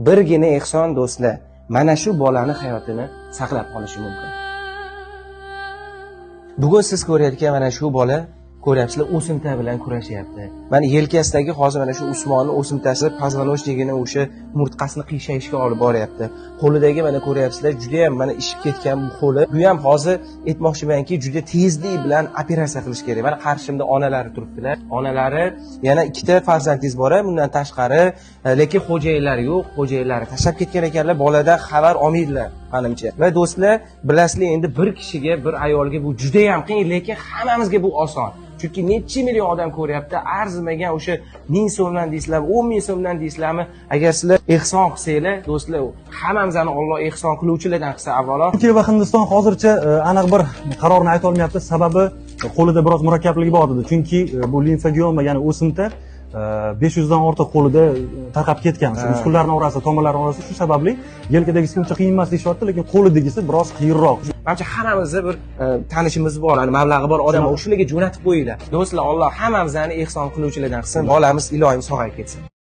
birgina ehson do'stlar mana shu bolani hayotini saqlab qolishi mumkin. Bugun siz ko'rayotgan mana shu bola, ko'ryapsizlar, o'simta bilan kurashyapti. Mana yelkasidagi hozir mana shu Usmonni o'simtasi pozvolojnigini o'sha umurtqasini qiyshayishga olib boryapti. Qo'lidagi mana ko'ryapsizlar, juda ham mana ishib ketgan bu qo'li. Bu ham hozir aytmoqchimanki, juda tezlik bilan operatsiya qilish kerak. Mana qarshimda onalari turibdilar. Onalari yana ikkita farzandingiz bor, bundan tashqari, lekin xo'jayinlari yo'q. Xo'jayinlari tashlab ketgan ekanlar, boladan xabar olmaydilar, menimcha. Va do'stlar, bilasizlar, endi bir kishiga, bir ayolga bu juda ham qiyin, lekin hammamizga bu oson. Chunki necha million odam ko'ryapti, arzimagan o'sha 1000 so'mdan deysizlarmi, 10 000 so'mdan deysizlarmi, agar sizlar ehson qilsanglar, do'stlar, hammamizni Alloh ehson qiluvchilardan qilsa avvalo. Turkiya va Hindiston hozircha aniq bir qarorni ayta olmayapti, sababi qo'lida biroz murakkabligi bor dedi. Chunki bu limfodioma, ya'ni o'simta 500 dan ortiq qo'lida tarqab ketgan. Muskullarning orasida, tomirlarning orasida, shu sababli yelkadagisi uncha qiyin emas deyapti, lekin qo'lidagisi biroz qiyinroq. Menimcha hammamizda bir tanishimiz bor, mablag'i bor odam, o'shalarga jo'natib qo'yinglar. Do'stlar, Alloh hammamizni ehson qiluvchilardan qilsin, bolamiz iloyim sog'ayib ketsin.